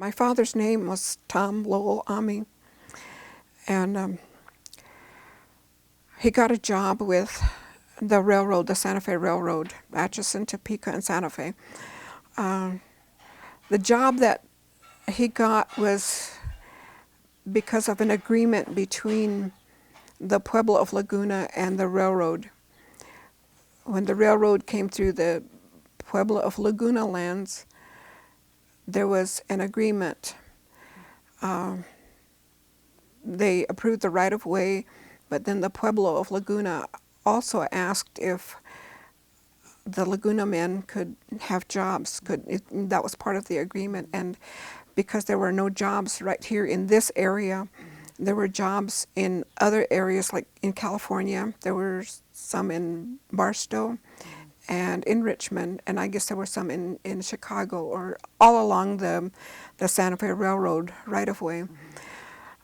My father's name was Tom Lowell Ami, and he got a job with the railroad, the Santa Fe Railroad, Atchison, Topeka, and Santa Fe. The job that he got was because of an agreement between the Pueblo of Laguna and the railroad. When the railroad came through the Pueblo of Laguna lands, there was an agreement. They approved the right-of-way, but then the Pueblo of Laguna also asked if the Laguna men could have jobs. That was part of the agreement, and because there were no jobs right here in this area, there were jobs in other areas, like in California. There were some in Barstow and in Richmond, and I guess there were some in Chicago, or all along the Santa Fe Railroad right-of-way.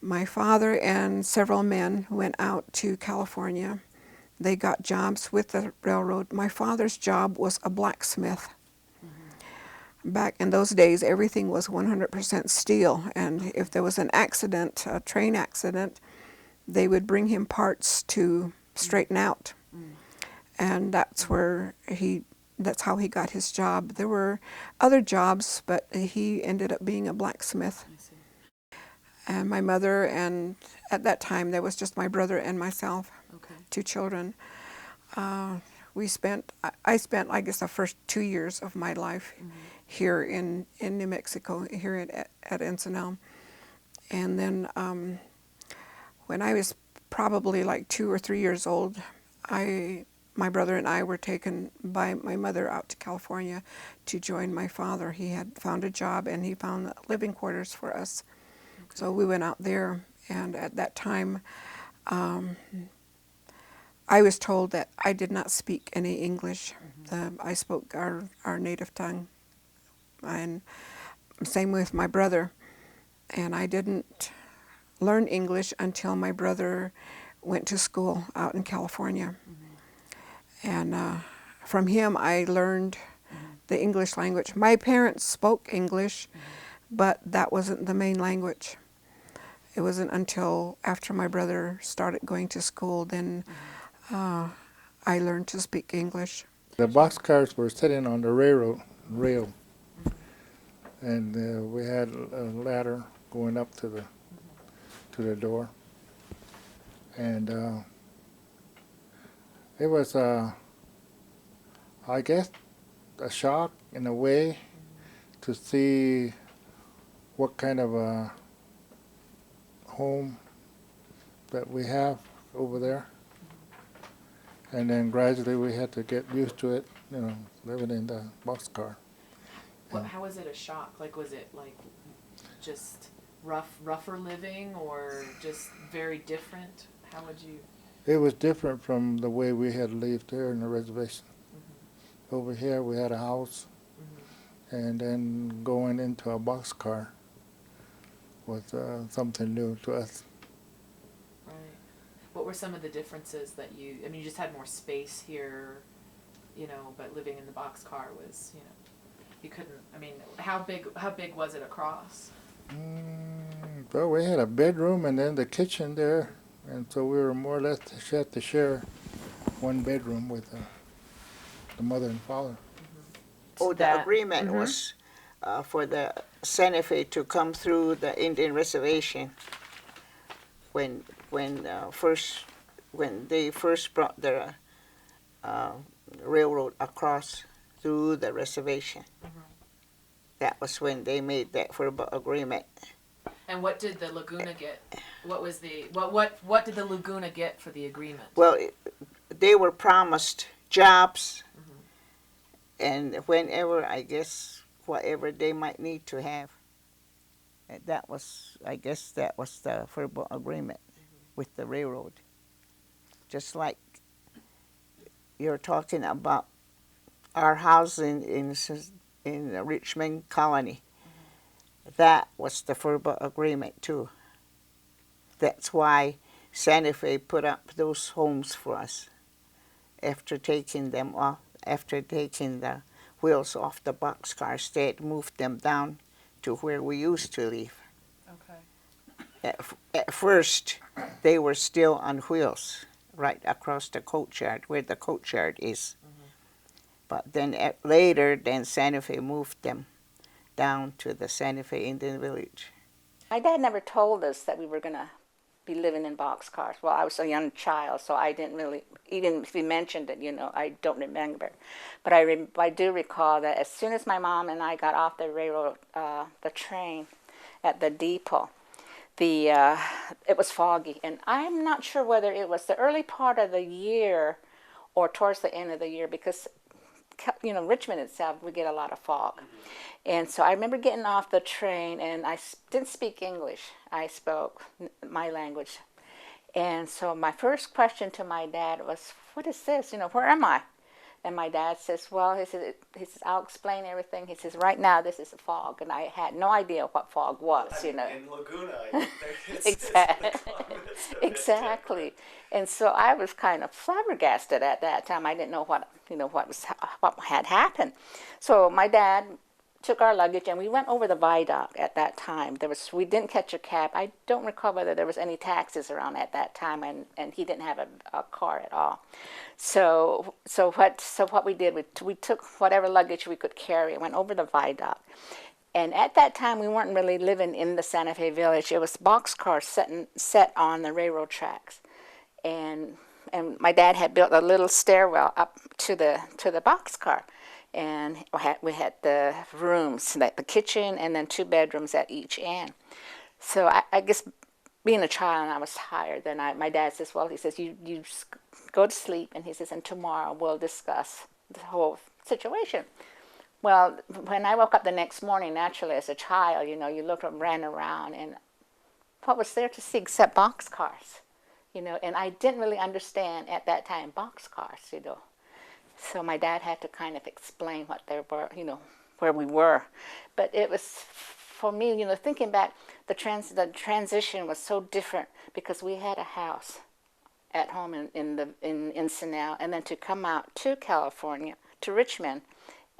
My father and several men went out to California. They got jobs with the railroad. My father's job was a blacksmith. Back in those days, everything was 100% steel, and if there was an accident, a train accident, they would bring him parts to straighten out. And that's how he got his job. There were other jobs, but he ended up being a blacksmith. And my mother, and at that time there was just my brother and myself, two children. I spent, I guess, the first 2 years of my life here in New Mexico, here at Encinal. And then when I was probably like 2 or 3 years old, my brother and I were taken by my mother out to California to join my father. He had found a job and he found living quarters for us. So we went out there, and at that time, I was told that I did not speak any English. I spoke our native tongue, and same with my brother. And I didn't learn English until my brother went to school out in California. And from him, I learned the English language. My parents spoke English, but that wasn't the main language. It wasn't until after my brother started going to school, then I learned to speak English. The boxcars were sitting on the rail, and we had a ladder going up to the door, and it was, I guess, a shock in a way to see what kind of a home that we have over there. And then gradually we had to get used to it, living in the boxcar. How was it a shock? Like, was it like just rougher living, or just very different? How would you? It was different from the way we had lived there in the reservation. Over here we had a house, and then going into a boxcar was something new to us. Right. What were some of the differences that you just had more space here, but living in the boxcar was, you couldn't, how big was it across? Well, we had a bedroom and then the kitchen there, and so we were more or less had to share one bedroom with the mother and father. Oh, the agreement was for the Santa Fe to come through the Indian reservation when they first brought the railroad across through the reservation. That was when they made that verbal agreement. And what did the Laguna get? What was the what did the Laguna get for the agreement? Well, they were promised jobs, and whenever, I guess, whatever they might need to have. That was, I guess, that was the verbal agreement with the railroad. Just like you're talking about our house in the Richmond colony. That was the verbal agreement too. That's why Santa Fe put up those homes for us after taking them off, after taking the wheels off the boxcars. They had moved them down to where we used to live. Okay. At first, they were still on wheels, right across the courtyard, where the courtyard is. But then later, then Santa Fe moved them down to the Santa Fe Indian Village. My dad never told us that we were going to be living in boxcars. Well, I was a young child, so I didn't really, even if he mentioned it, I don't remember. But I do recall that as soon as my mom and I got off the railroad, the train at the depot, it was foggy. And I'm not sure whether it was the early part of the year or towards the end of the year, because Richmond itself, we get a lot of fog. And so I remember getting off the train, and I didn't speak English. I spoke my language. And so my first question to my dad was, what is this? Where am I? And my dad says, well, he says, I'll explain everything. He says, right now, this is a fog. And I had no idea what fog was, In Laguna, Exactly. And so I was kind of flabbergasted at that time. I didn't know what had happened. So my dad took our luggage and we went over the viaduct at that time. We didn't catch a cab. I don't recall whether there was any taxis around at that time, and he didn't have a car at all. So what we did, we took whatever luggage we could carry and went over the viaduct. And at that time, we weren't really living in the Santa Fe Village. It was boxcars set on the railroad tracks. And my dad had built a little stairwell up to the boxcar. And we had the rooms, like the kitchen, and then 2 bedrooms at each end. So I guess being a child, and I was tired, then my dad says, well, he says, you go to sleep, and he says, and tomorrow we'll discuss the whole situation. Well, when I woke up the next morning, naturally, as a child, you looked and ran around, and what was there to see except boxcars? And I didn't really understand at that time boxcars, So my dad had to kind of explain what they were, where we were. But it was, for me, thinking back, the transition was so different because we had a house at home in Ensenada, and then to come out to California, to Richmond,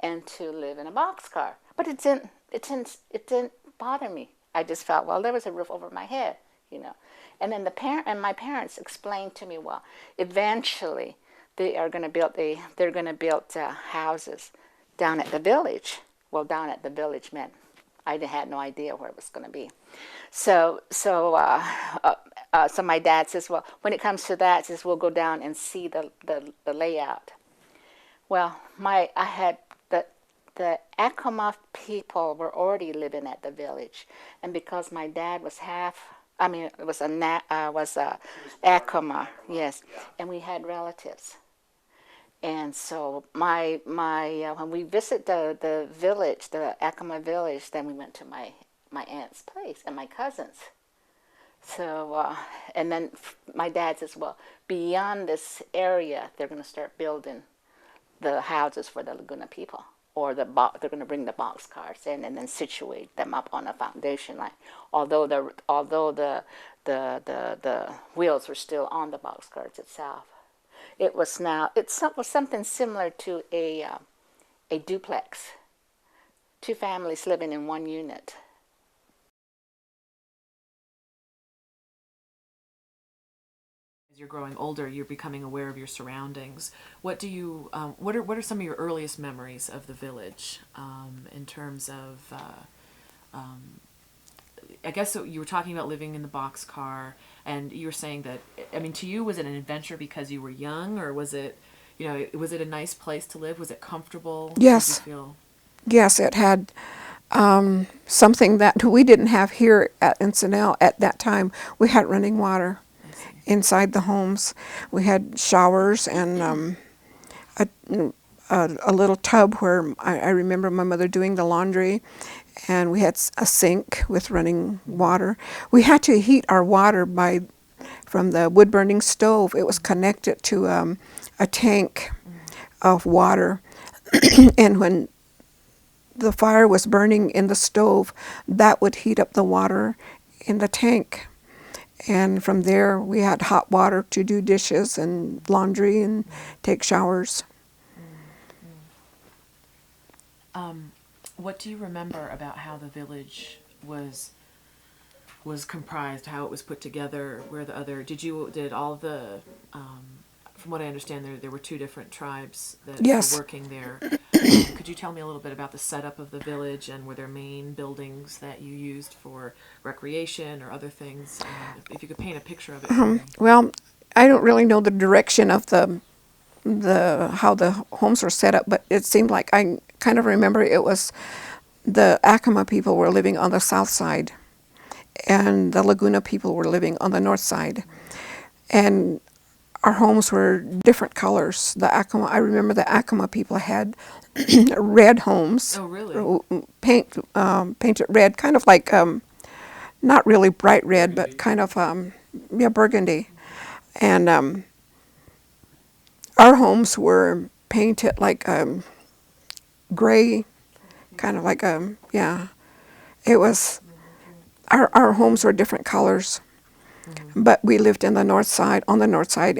and to live in a boxcar. But it didn't bother me. I just felt, well, there was a roof over my head, And then my parents explained to me, well, eventually they're going to build houses down at the village. Well, down at the village meant I had no idea where it was going to be. So my dad says, well, when it comes to that, says we'll go down and see the layout. Well, the Acoma people were already living at the village, and because my dad was Acoma, yes, yeah. And we had relatives. And so when we visited the village, the Acoma village, then we went to my aunt's place and my cousins. So, and then my dad says, well, beyond this area, they're going to start building the houses for the Laguna people, or they're going to bring the boxcars in and then situate them up on a foundation line. Although the wheels were still on the boxcars itself. It was something similar to a duplex, 2 families living in one unit. As you're growing older, you're becoming aware of your surroundings. What are some of your earliest memories of the village, in terms of? I guess you were talking about living in the boxcar, and you were saying that, to you, was it an adventure because you were young, or was it, was it a nice place to live? Was it comfortable? Yes. Did you feel? Yes, it had something that we didn't have here at Ensenada at that time. We had running water inside the homes. We had showers and a little tub where I remember my mother doing the laundry, and we had a sink with running water. We had to heat our water from the wood-burning stove. It was connected to a tank of water, and when the fire was burning in the stove, that would heat up the water in the tank. And from there, we had hot water to do dishes and laundry and take showers. What do you remember about how the village was comprised, how it was put together, where the other, did all the, from what I understand, there were two different tribes that Yes. were working there. Could you tell me a little bit about the setup of the village, and were there main buildings that you used for recreation or other things? If you could paint a picture of it for me. Well, I don't really know the direction of the how the homes were set up, but it seemed like I kind of remember it was the Acoma people were living on the south side, and the Laguna people were living on the north side, and our homes were different colors. I remember the Acoma people had red homes. Oh, really? Painted red, kind of like not really bright red, but kind of burgundy. And our homes were painted like gray, kind of like It was our homes were different colors. But we lived in the north side, on the north side,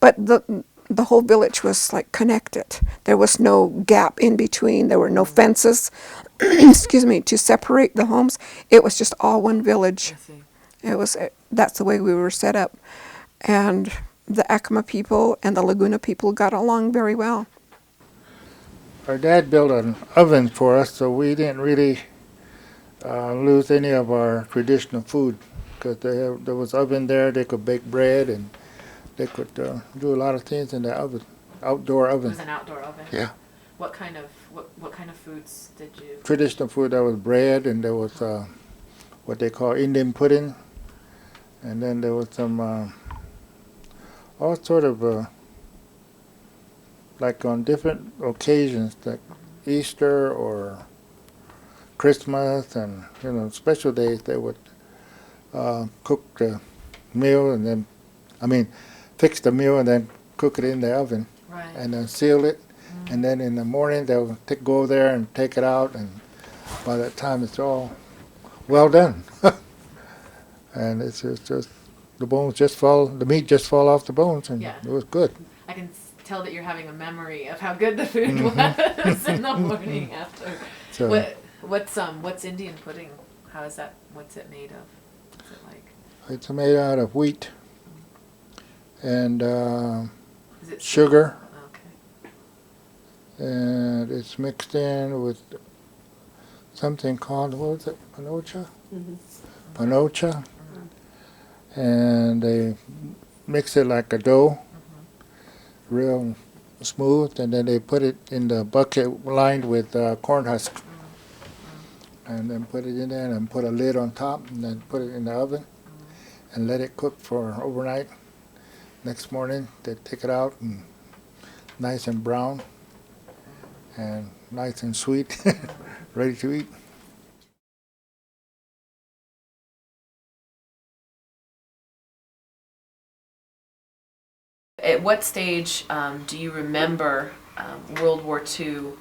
but the whole village was like connected. There was no gap in between. There were no fences, excuse me, to separate the homes. It was just all one village. I see. That's the way we were set up, and the Acoma people and the Laguna people got along very well. Our dad built an oven for us, so we didn't really lose any of our traditional food, because there was oven there. They could bake bread, and they could do a lot of things in the oven, outdoor It oven. was an outdoor oven. Yeah. What kind of foods did you? Traditional food, there was bread, and there was what they call Indian pudding, and then there was some all sort of like on different occasions, like Easter or Christmas, and special days, they would cook the meal and then, fix the meal and then cook it in the oven, Right. and then seal it, and then in the morning they'll go there and take it out, and by that time it's all well done. And it's just the meat just fall off the bones, and Yeah. it was good. I can tell that you're having a memory of how good the food was in the morning after. So What's Indian pudding? How is that? What's it made of? What's it like? it's made out of wheat and Is it sugar, Okay. and it's mixed in with something called, what was it, panocha? Panocha. And they mix it like a dough, real smooth, and then they put it in the bucket lined with corn husk, and then put it in there, and then put a lid on top, and then put it in the oven, and let it cook for overnight. Next morning, they take it out, and nice and brown, and nice and sweet, ready to eat. At what stage do you remember World War II?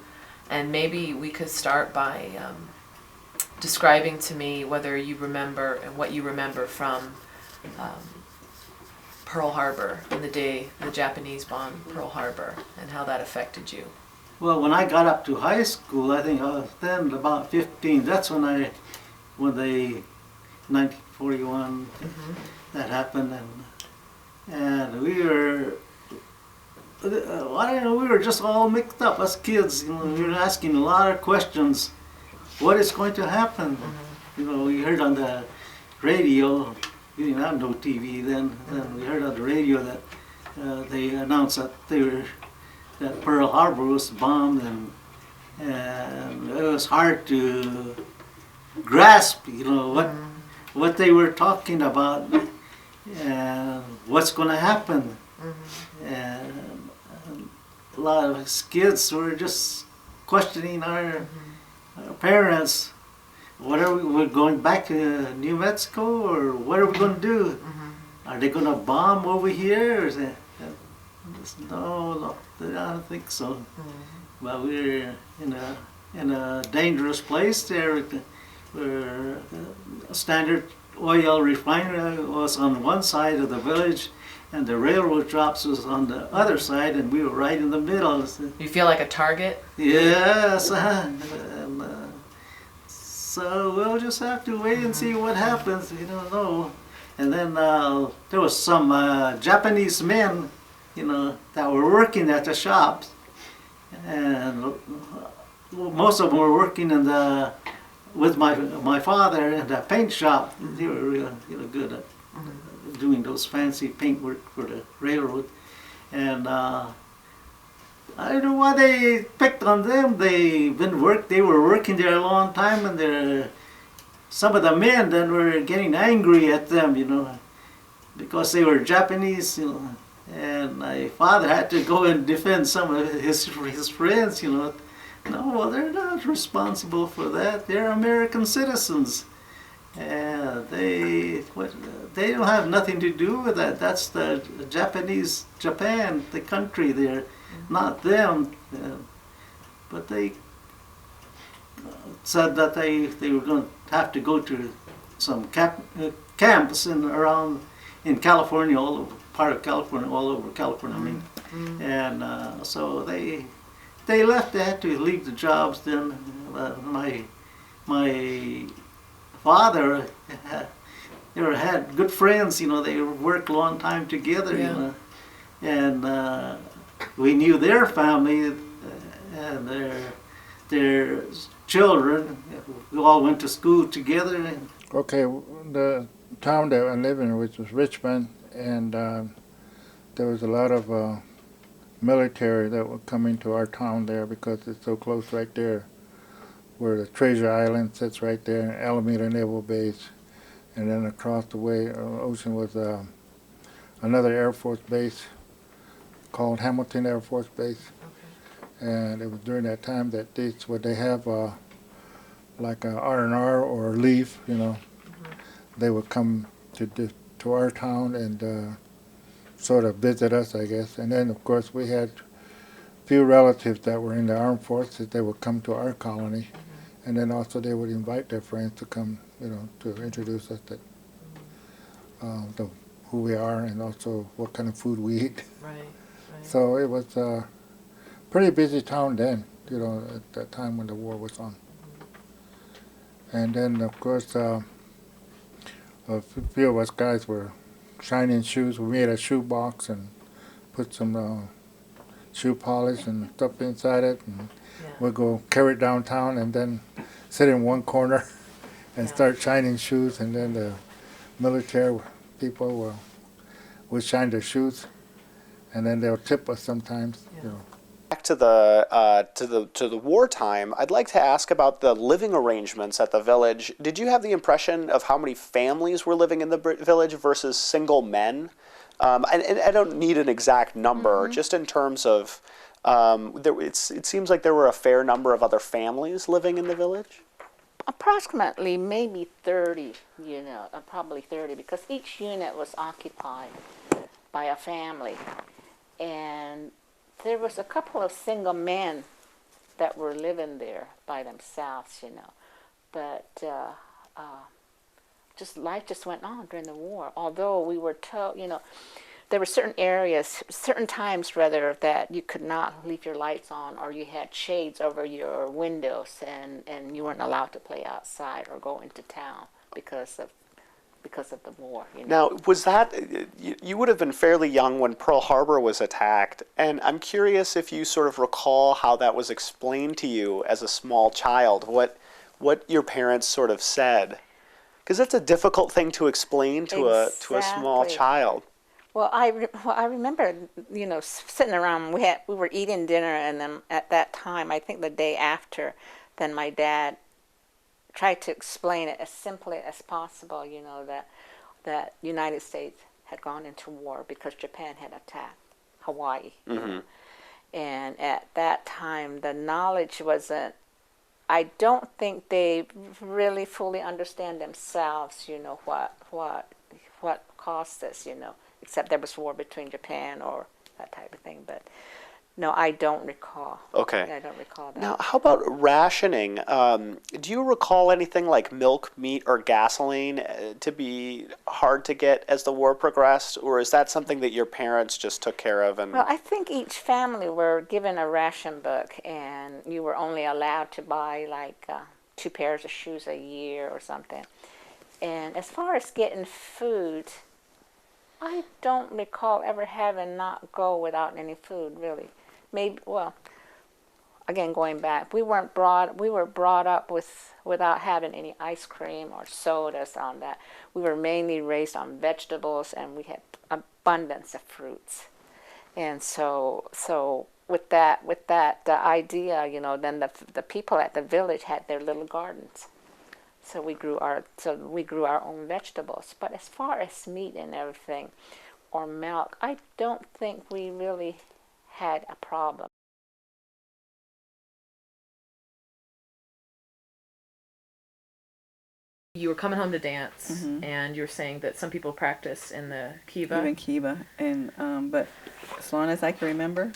And maybe we could start by describing to me whether you remember and what you remember from Pearl Harbor and the day the Japanese bombed Pearl Harbor and how that affected you. Well, when I got up to high school, I think I was then about 15. That's when they 1941, that happened, and we were, I don't know, we were just all mixed up as kids. We were asking a lot of questions. What is going to happen? We heard on the radio. We didn't have no TV then. Then we heard on the radio that they announced that that Pearl Harbor was bombed, and it was hard to grasp, what they were talking about and what's going to happen. And a lot of us kids were just questioning our parents. What are we're going back to New Mexico, or what are we going to do? Are they going to bomb over here? Or is it, no, I don't think so. But we're in a dangerous place there, where a Standard Oil refinery was on one side of the village, and the railroad drops was on the other side, and we were right in the middle. You feel like a target? Yes, and So we'll just have to wait and see what happens. We don't know. And then there was some Japanese men, that were working at the shops, and most of them were working with my father in the paint shop. They were real good at doing those fancy paint work for the railroad. And I don't know why they picked on them. They were working there a long time, and some of the men then were getting angry at them, because they were Japanese, And my father had to go and defend some of his friends, No, well, they're not responsible for that. They're American citizens. And they don't have nothing to do with that. That's the Japan, the country there, not them. But they said that they were going to have to go to some camps around in California, all over part of California, all over California. I mean, and so they left. They had to leave the jobs. Then my father had good friends. They worked a long time together. And we knew their family and their children. We all went to school together. Okay, the town that I live in, which was Richmond, and there was a lot of military that were coming to our town there because it's so close right there, where the Treasure Island sits right there, Alameda Naval Base, and then across the way, ocean was another Air Force base called Hamilton Air Force Base. And it was during that time that they have like a R&R or leave, They would come to our town and sort of visit us, I guess. And then, of course, we had few relatives that were in the armed forces. They would come to our colony, and then also they would invite their friends to come, to introduce us to who we are and also what kind of food we eat. Right. So it was a pretty busy town then, at that time when the war was on. And then, of course, a few of us guys were shining shoes. We made a shoe box and put some shoe polish and stuff inside it, and we'd go carry it downtown and then sit in one corner and start shining shoes, and then the military people would shine their shoes, and then they'll tip us sometimes. Back to the wartime, I'd like to ask about the living arrangements at the village. Did you have the impression of how many families were living in the village versus single men? And I don't need an exact number, just in terms of, it seems like there were a fair number of other families living in the village. Approximately maybe 30, probably 30, because each unit was occupied by a family. And there was a couple of single men that were living there by themselves, But life just went on during the war. Although we were told, there were certain areas, certain times rather, that you could not leave your lights on, or you had shades over your windows, and you weren't allowed to play outside or go into town because of the war. Now, was that, you would have been fairly young when Pearl Harbor was attacked, and I'm curious if you sort of recall how that was explained to you as a small child, what your parents sort of said, because that's a difficult thing to explain to a small child. Well, I remember, sitting around. We were eating dinner, and then at that time, I think the day after, then my dad tried to explain it as simply as possible. That United States had gone into war because Japan had attacked Hawaii. And at that time, the knowledge wasn't. I don't think they really fully understand themselves. What caused this. Except there was war between Japan or that type of thing. But no, I don't recall. Okay. I don't recall that. Now, how about rationing? Do you recall anything like milk, meat, or gasoline to be hard to get as the war progressed? Or is that something that your parents just took care of? Well, I think each family were given a ration book, and you were only allowed to buy like 2 pairs of shoes a year or something. And as far as getting food, I don't recall ever having not go without any food, really. Maybe, well, again, going back, we were brought up without having any ice cream or sodas on that. We were mainly raised on vegetables, and we had abundance of fruits. And so with that the idea, you know, then the people at the village had their little gardens. So we grew our own vegetables. But as far as meat and everything, or milk, I don't think we really had a problem. You were coming home to dance, and you were saying that some people practice in the kiva. Even kiva, and but as long as I can remember,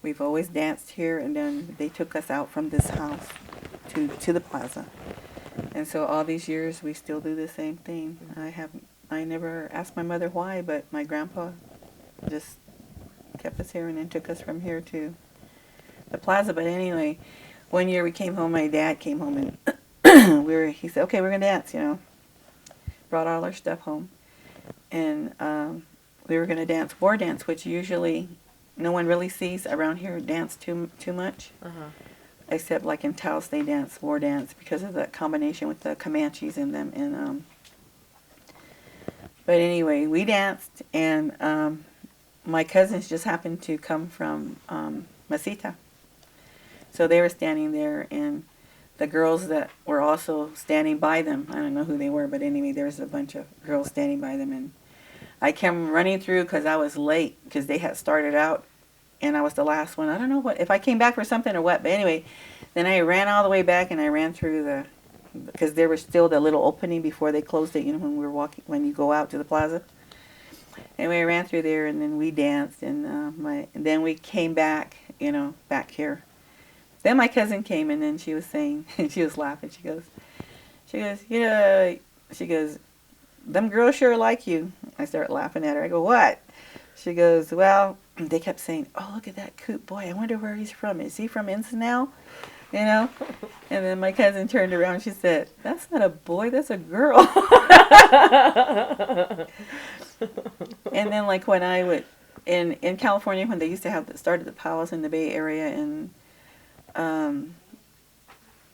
we've always danced here, and then they took us out from this house to the plaza, and so all these years we still do the same thing. I never asked my mother why, but my grandpa just kept us here and then took us from here to the plaza. But anyway, one year we came home, my dad came home, and he said, okay, we're going to dance, you know. Brought all our stuff home. And we were going to dance war dance, which usually no one really sees around here dance too much. Except like in Taos, they dance war dance because of the combination with the Comanches in them. And but anyway, we danced, and my cousins just happened to come from Masita. So they were standing there, and the girls that were also standing by them, I don't know who they were, but anyway, there was a bunch of girls standing by them, and I came running through because I was late because they had started out, and I was the last one. I don't know if I came back for something or what, but anyway, then I ran all the way back, and I ran through because there was still the little opening before they closed it, you know, when you go out to the plaza. Anyway, I ran through there, and then we danced, and then we came back, you know, back here. Then my cousin came, and then she was saying, she was laughing. She goes, yeah. She goes, them girls sure like you. I started laughing at her. I go, what? She goes, well, they kept saying, oh, look at that coot boy. I wonder where he's from. Is he from Ensenada? You know? And then my cousin turned around and she said, that's not a boy, that's a girl. And then like when I would, in California, when they used to started the powwows in the Bay Area, and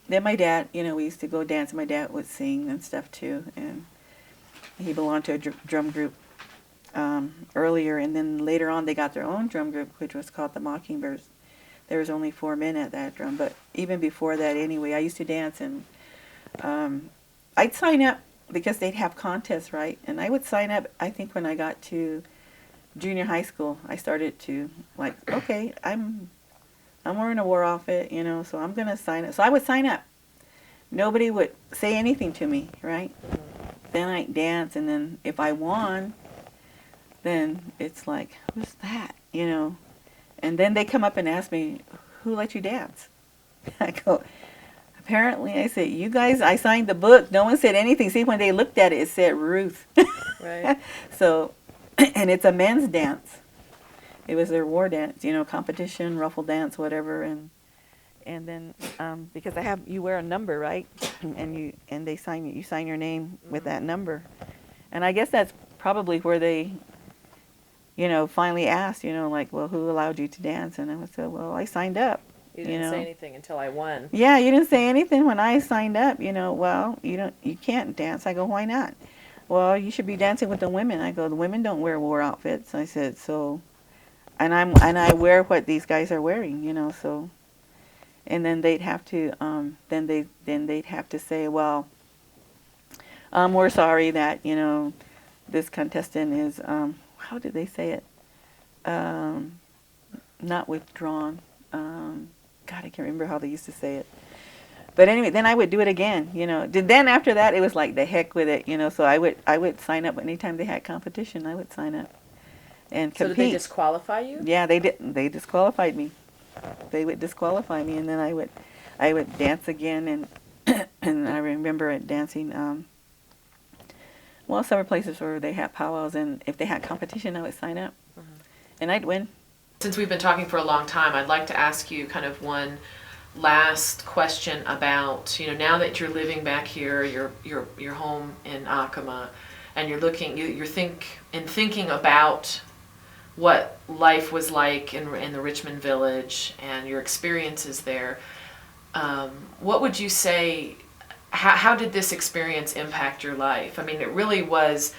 then my dad, you know, we used to go dance, and my dad would sing and stuff too, and he belonged to a drum group earlier, and then later on they got their own drum group, which was called the Mockingbirds. There was only 4 men at that drum, but even before that anyway, I used to dance, and I'd sign up because they'd have contests, right? And I would sign up, I think when I got to junior high school, I started to like, okay, I'm wearing a war outfit, you know, so I'm going to sign up. So I would sign up. Nobody would say anything to me, right? Then I'd dance, and then if I won, then it's like, who's that, you know? And then they come up and ask me, who let you dance? I go, apparently, I said, you guys, I signed the book. No one said anything. See, when they looked at it, it said Ruth. Right. So, and it's a men's dance. It was their war dance, you know, competition, ruffle dance, whatever, and then because you wear a number, right, and they sign you sign your name with that number, and I guess that's probably where they, you know, finally asked, you know, like, well, who allowed you to dance? And I said, well, I signed up. You didn't say anything until I won. Yeah, you didn't say anything when I signed up. You know, well, you can't dance. I go, why not? Well, you should be dancing with the women. I go, the women don't wear war outfits. I said, so. And I wear what these guys are wearing, you know. So, and then they'd have to they'd have to say, well, we're sorry that, you know, this contestant is how did they say it? Not withdrawn. God, I can't remember how they used to say it. But anyway, then I would do it again, you know. Then after that, it was like the heck with it, you know. So I would sign up anytime they had competition. I would sign up and compete. So did they disqualify you? Yeah, they did. They disqualified me. They would disqualify me, and then I would dance again, and and I remember dancing. Well, several places where they had powwows, and if they had competition, I would sign up, and I'd win. Since we've been talking for a long time, I'd like to ask you kind of one last question about, now that you're living back here, your home in Acoma, and you're thinking about what life was like in the Richmond Village and your experiences there. What would you say? How did this experience impact your life? I mean, it really was.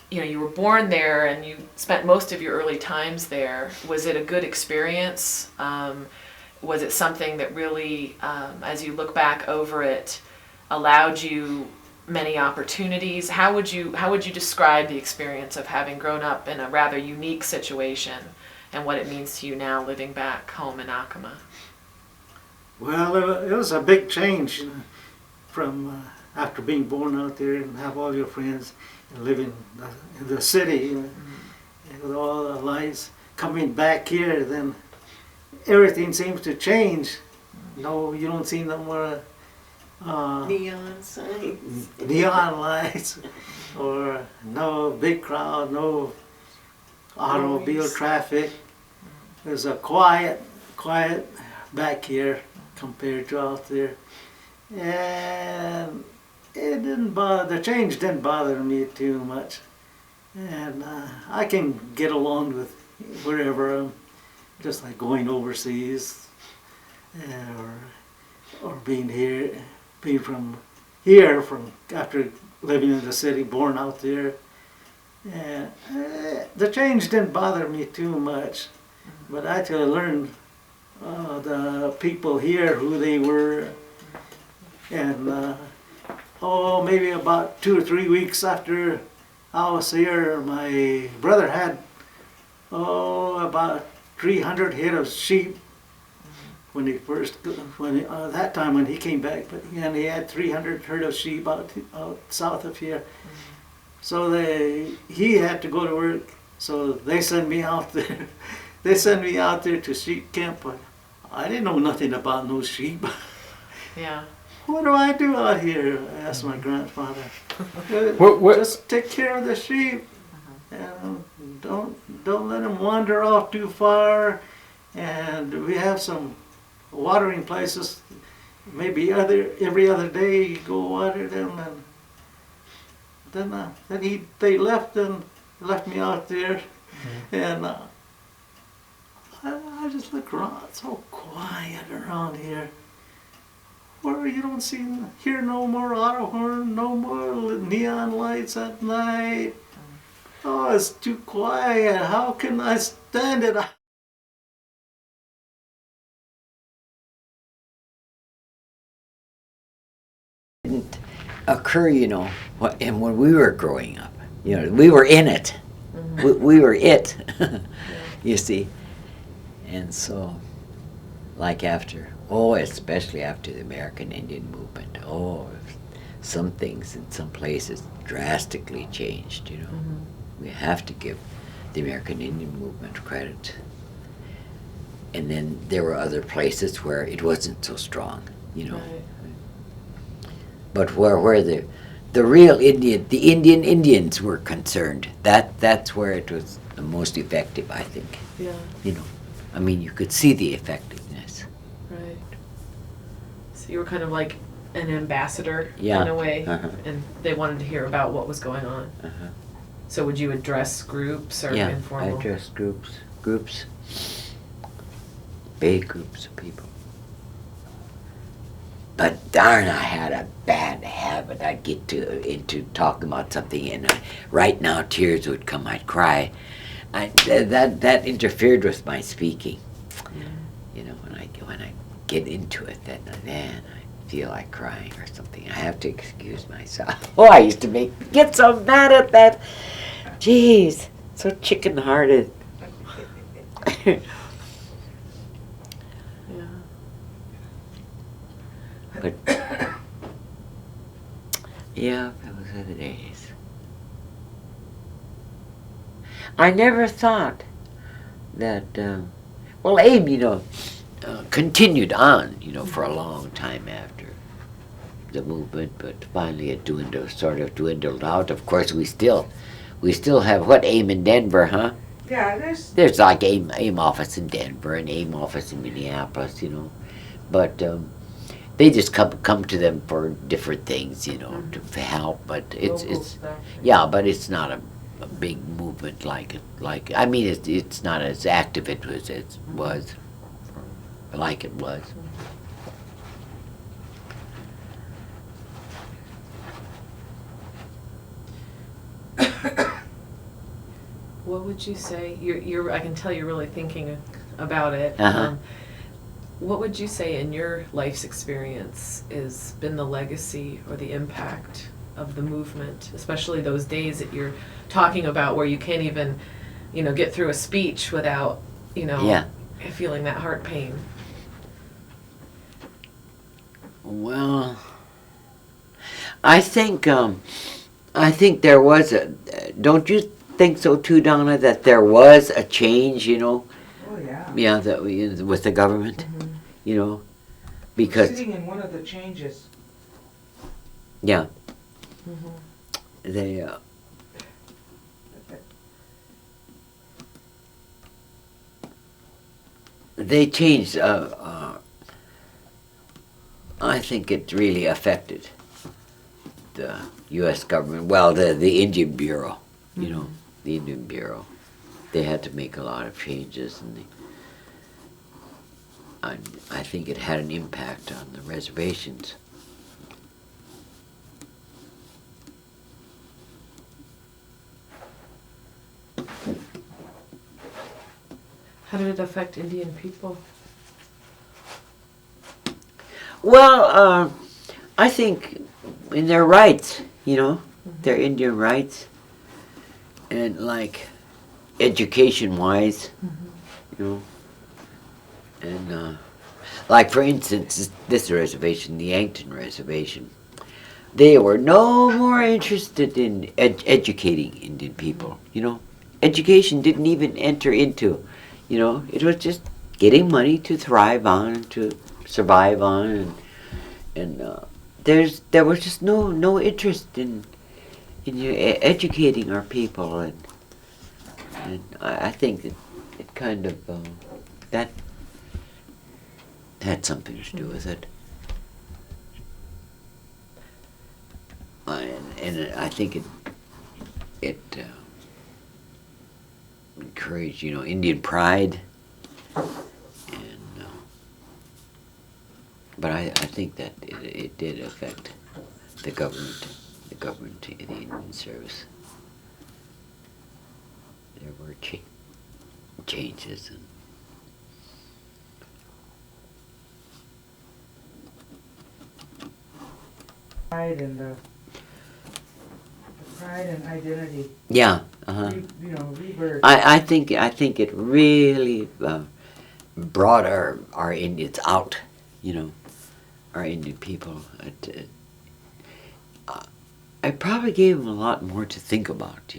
You were born there and you spent most of your early times there. Was it a good experience? Was it something that really, as you look back over it, allowed you many opportunities? How would you describe the experience of having grown up in a rather unique situation and what it means to you now living back home in Acoma? Well, it was a big change from after being born out there and have all your friends and live in the city and with all the lights. Coming back here, then everything seems to change. No, you don't see no more Neon signs. neon lights or no big crowd, no automobile traffic. There's a quiet back here compared to out there. And the change didn't bother me too much. And I can get along with wherever I'm, just like going overseas or being here, from after living in the city, born out there. And the change didn't bother me too much, but I actually learned the people here, who they were, and maybe about 2 or 3 weeks after I was here, my brother had about 300 head of sheep when that time when he came back, and he had 300 herd of sheep out south of here. So he had to go to work, so they sent me out there. They sent me out there to sheep camp, but I didn't know nothing about no sheep. Yeah. What do I do out here? I asked my grandfather. What? Just take care of the sheep, and don't let them wander off too far. And we have some watering places. Maybe every other day you go water them, and then they left me out there, and I just look around. It's so quiet around here. Where you don't hear no more auto horn, no more neon lights at night. Oh, it's too quiet. How can I stand it? Didn't occur, and when we were growing up, we were in it. We were it, you see. And so, like especially after the American Indian movement, some things in some places drastically changed, We have to give the American Indian movement credit. And then there were other places where it wasn't so strong, Right. But where the real Indians were concerned, that's where it was the most effective, I think. Yeah. I mean, you could see the effectiveness. Right. So you were kind of like an ambassador Yeah. in a way, Uh-huh. and they wanted to hear about what was going on. Uh-huh. So would you address groups or Yeah, informal? I addressed groups, big groups of people. But darn, I had a bad habit. I'd get into talking about something, and right now tears would come. I'd cry. That interfered with my speaking. When I get into it, then I feel like crying or something. I have to excuse myself. Oh, I used to get so mad at that. Jeez, so chicken-hearted. Yeah. But yeah, those are the days. I never thought that. Abe, continued on, for a long time after the movement, but finally it sort of dwindled out. Of course, we still have AIM in Denver, huh? Yeah, There's like AIM office in Denver and AIM office in Minneapolis, but they just come to them for different things, you know, to help. But it's yeah, but it's not a big movement like I mean it's not as active as it was, like it was. What would you say? You're. I can tell you're really thinking about it. Uh-huh. What would you say in your life's experience has been the legacy or the impact of the movement, especially those days that you're talking about where you can't even, get through a speech without, Yeah. feeling that heart pain? Well, I think there was a. Don't you think so too, Donna? That there was a change, Oh, yeah. Yeah, with the government, because Sitting in one of the changes. yeah, they changed. I think it really affected the U.S. government. Well, the Indian Bureau, the Indian Bureau. They had to make a lot of changes, and I think it had an impact on the reservations. How did it affect Indian people? Well, I think in their rights, their Indian rights, and like education-wise, and like for instance, this reservation, the Yankton Reservation, they were no more interested in educating Indian people. Education didn't even enter into, it was just getting money to thrive on, to survive on, and there was just no interest in educating our people, and I think it kind of that had something to do with it. And I think it encouraged, Indian pride, and but I think that it did affect the government, the Indian Service. There were changes, and Pride and the pride and identity. yeah, Rebirth. I think it really brought our Indians out, our Indian people. I probably gave them a lot more to think about,